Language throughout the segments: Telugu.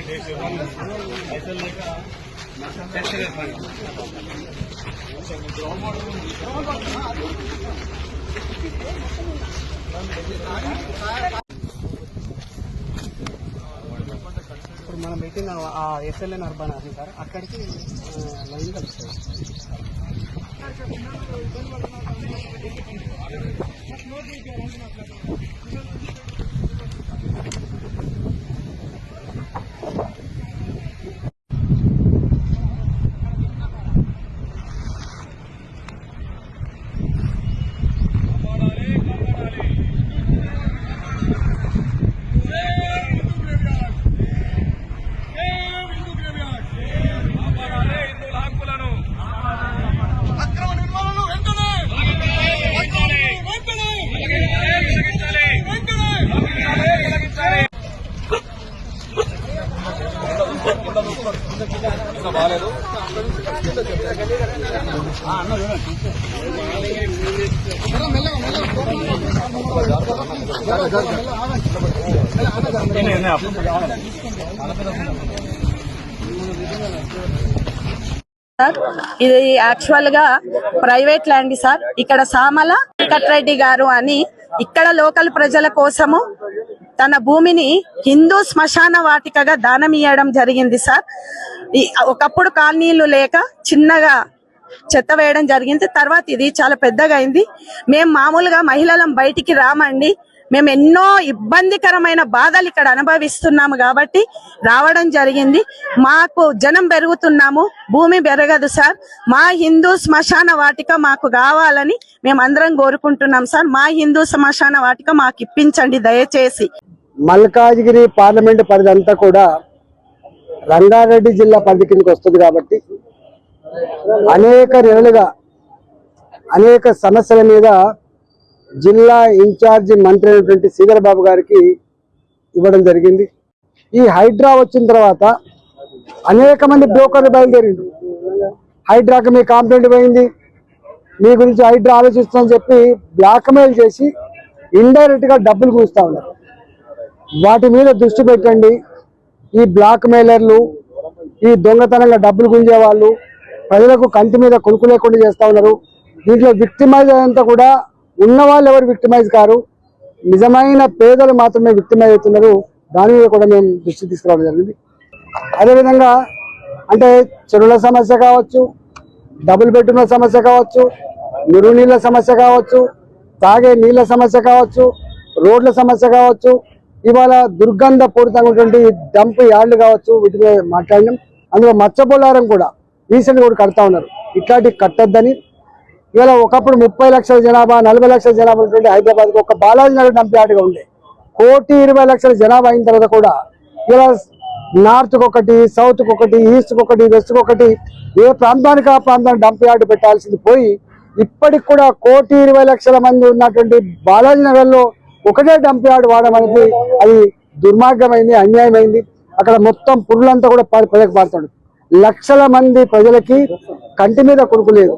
ఇప్పుడు మనం పెట్టిన ఎస్ఎల్ఎన్ అర్బన్ అది సార్ అక్కడికి లైన్ కలుస్తుంది. బాగాలేదు సార్, ఇది యాక్చువల్ గా ప్రైవేట్ ల్యాండ్ సార్. ఇక్కడ సామల వెంకటరెడ్డి గారు అని ఇక్కడ లోకల్ ప్రజల కోసము తన భూమిని హిందూ శ్మశాన వాటికగా దానం ఇవ్వడం జరిగింది సార్. ఒకప్పుడు కాలనీలు లేక చిన్నగా చెత్త వేయడం జరిగింది. తర్వాత ఇది చాలా పెద్దగా అయింది. మేము మామూలుగా మహిళలం బయటికి రామండి. మేము ఎన్నో ఇబ్బందికరమైన బాధలు ఇక్కడ అనుభవిస్తున్నాము కాబట్టి రావడం జరిగింది. మాకు జనం పెరుగుతున్నాము, భూమి పెరగదు సార్. మా హిందూ శ్మశాన వాటిక మాకు కావాలని మేమందరం కోరుకుంటున్నాం సార్. మా హిందూ శ్మశాన వాటిక మాకు ఇప్పించండి దయచేసి. మల్కాజ్గిరి పార్లమెంట్ పరిధి అంతా కూడా రంగారెడ్డి జిల్లా పరిధి కిందకి వస్తుంది కాబట్టి అనేక నెలలుగా అనేక సమస్యల మీద జిల్లా ఇన్ఛార్జి మంత్రి అయినటువంటి శ్రీధర్ బాబు గారికి ఇవ్వడం జరిగింది. ఈ హైడ్రా వచ్చిన తర్వాత అనేక మంది బ్రోకర్లు బయలుదేరిండు. హైడ్రాకి మీ కంప్లైంట్ పోయింది, మీ గురించి హైడ్రా ఆలోచిస్తుందని చెప్పి బ్లాక్మెయిల్ చేసి ఇండైరెక్ట్ గా డబ్బులు కూస్తా ఉన్నారు. వాటి మీద దృష్టి పెట్టండి. ఈ బ్లాక్ మెయిలర్లు, ఈ దొంగతనంగా డబ్బులు గుంజే వాళ్ళు ప్రజలకు కంటి మీద కొనుక్కు లేకుండా చేస్తా ఉన్నారు. దీంట్లో విక్టిమైజ్ అంతా కూడా ఉన్న వాళ్ళు ఎవరు విక్టిమైజ్ కారు, నిజమైన పేదలు మాత్రమే విక్టిమైజ్ అవుతున్నారు. దాని మీద కూడా మేము దృష్టి తీసుకురావడం జరిగింది. అదేవిధంగా అంటే చెరువుల సమస్య కావచ్చు, డబుల్ బెడ్రూమ్ల సమస్య కావచ్చు, మురుగు నీళ్ళ సమస్య కావచ్చు, తాగే నీళ్ళ సమస్య కావచ్చు, రోడ్ల సమస్య కావచ్చు, ఇవాళ దుర్గంధ పూరితంగా డంప్ యార్డ్లు కావచ్చు, వీటి మీద మాట్లాడినాం. అందులో మత్స్యపోలారం కూడా రీసెంట్ కూడా కడతా ఉన్నారు. ఇట్లాంటివి కట్టొద్దని ఇవాళ ఒకప్పుడు 30 లక్షల జనాభా 40 లక్షల జనాభా ఉన్నటువంటి హైదరాబాద్కి ఒక బాలాజీ నగర్ డంప్ యార్డ్గా ఉండే 1,20,00,000 జనాభా అయిన తర్వాత కూడా ఇలా నార్త్కి ఒకటి, సౌత్కి ఒకటి, ఈస్ట్కి ఒకటి, వెస్ట్కి ఒకటి, ఏ ప్రాంతానికి ఆ ప్రాంతానికి డంప్ యార్డ్ పెట్టాల్సింది పోయి ఇప్పటికి కూడా 1,20,00,000 మంది ఉన్నటువంటి బాలాజీ నగర్లో ఒకటే డంప్ యార్డ్ వాడడం అనేది అది దుర్మార్గమైంది, అన్యాయమైంది. అక్కడ మొత్తం పురులంతా కూడా ప్రజలకు పారుతాడు. లక్షల మంది ప్రజలకి కంటి మీద కొనుక్కు లేదు.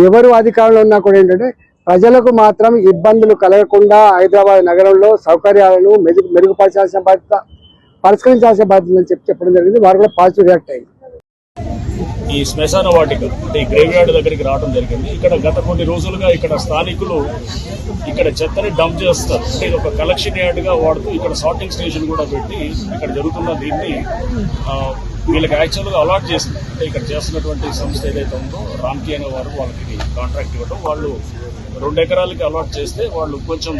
ఎవరు అధికారంలో ఉన్నా కూడా ఏంటంటే ప్రజలకు మాత్రం ఇబ్బందులు కలగకుండా హైదరాబాద్ నగరంలో సౌకర్యాలను మెరుగుపరచాల్సిన బాధ్యత, పరిష్కరించాల్సిన బాధ్యత అని చెప్పడం జరిగింది. వారు కూడా పాజిటివ్ రియాక్ట్ అయ్యింది. ఈ శ్మశాన వాటిక అంటే ఈ గ్రేవ్ యార్డ్ దగ్గరికి రావడం జరిగింది. ఇక్కడ గత కొన్ని రోజులుగా ఇక్కడ స్థానికులు ఇక్కడ చెత్తని డంప్ చేస్తారు. అంటే ఇది ఒక కలెక్షన్ యార్డ్ గా వాడుతూ ఇక్కడ సార్టింగ్ స్టేషన్ కూడా పెట్టి ఇక్కడ జరుగుతున్న దీన్ని వీళ్ళకి యాక్చువల్గా అలాట్ చేసింది. అంటే ఇక్కడ చేస్తున్నటువంటి సంస్థ ఏదైతే ఉందో రామ్కి అనే వారు వాళ్ళకి కాంట్రాక్ట్ ఇవ్వడం, వాళ్ళు 2 ఎకరాలకి అలాట్ చేస్తే వాళ్ళు కొంచెం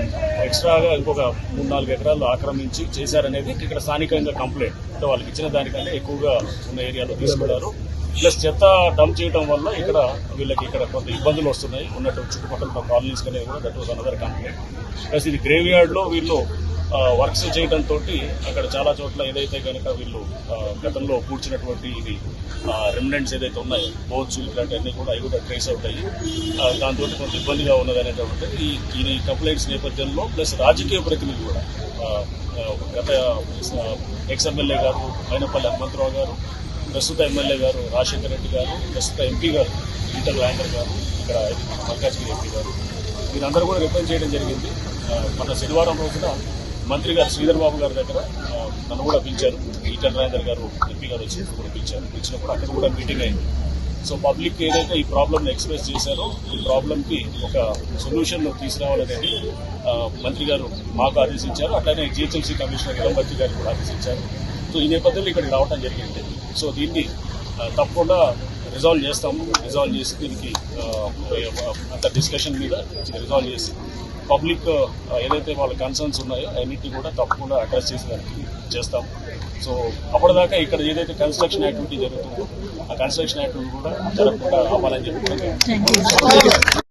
ఎక్స్ట్రాగా ఇంకొక 3-4 ఎకరాలు ఆక్రమించి చేశారనేది ఇక్కడ స్థానికంగా కంప్లైంట్. అంటే వాళ్ళకి ఇచ్చిన దానికంటే ఎక్కువగా ఉన్న ఏరియాలో తీసుకెళ్లారు. ప్లస్ చెత్త డంప్ చేయడం వల్ల ఇక్కడ వీళ్ళకి ఇక్కడ కొంత ఇబ్బందులు వస్తున్నాయి. ఉన్నట్టు చుట్టుపక్కల కాలనీస్ అనేది కూడా that was another complaint. Plus ఇది గ్రేవ్ యార్డ్ లో వీళ్ళు వర్క్స్ చేయడంతో అక్కడ చాలా చోట్ల ఏదైతే కనుక వీళ్ళు గతంలో కూర్చున్నటువంటి ఇది రెమినెంట్స్ ఏదైతే ఉన్నాయో బోన్స్ ఇట్లాంటివన్నీ కూడా అవి కూడా ట్రేస్ అవుట్ అయ్యి దాంతో కొంత ఇబ్బందిగా ఉన్నది అనేటువంటిది ఈ కంప్లైంట్స్ నేపథ్యంలో ప్లస్ రాజకీయ ప్రతినిధి కూడా గత ఎక్స్ ఎమ్మెల్యే గారు మైనపల్లి హనుమంతరావు గారు, ప్రస్తుత ఎమ్మెల్యే గారు రాజశేఖర రెడ్డి గారు, ప్రస్తుత ఎంపీ గారు ఈటల రాజేందర్ గారు, ఇక్కడ మల్కాజ్గిరి ఎంపీ గారు, వీరందరూ కూడా రిప్రజెంట్ చేయడం జరిగింది. మన శనివారం రోజున మంత్రి గారు శ్రీధర్ బాబు గారి దగ్గర నన్ను కూడా పిలిచారు. ఈటెల రాజేందర్ గారు ఎంపీ గారు వచ్చినప్పుడు కూడా పిలిచినప్పుడు అక్కడ కూడా మీటింగ్ అయింది. సో పబ్లిక్ ఏదైతే ఈ ప్రాబ్లమ్ని ఎక్స్ప్రెస్ చేశారో ఈ ప్రాబ్లంకి ఒక సొల్యూషన్ తీసుకురావాలనేది మంత్రి గారు మాకు ఆదేశించారు. అట్లానే జిహెచ్ఎంసీ కమిషనర్ నిరంబర్తి గారు కూడా ఆదేశించారు. సో ఈ నేపథ్యంలో ఇక్కడికి రావడం జరిగింది. సో దీన్ని తప్పకుండా రిజాల్వ్ చేస్తాము. రిజాల్వ్ చేసి దీనికి అంత డిస్కషన్ మీద రిజాల్వ్ చేసి పబ్లిక్ ఏదైతే వాళ్ళ కన్సర్న్స్ ఉన్నాయో అన్నింటినీ కూడా తప్పకుండా అడ్రస్ చేసేదానికి చేస్తాము. సో అప్పటిదాకా ఇక్కడ ఏదైతే కన్స్ట్రక్షన్ యాక్టివిటీ జరుగుతుందో ఆ కన్స్ట్రక్షన్ యాక్టివిటీ కూడా జరగకుండా అవ్వాలని చెప్పి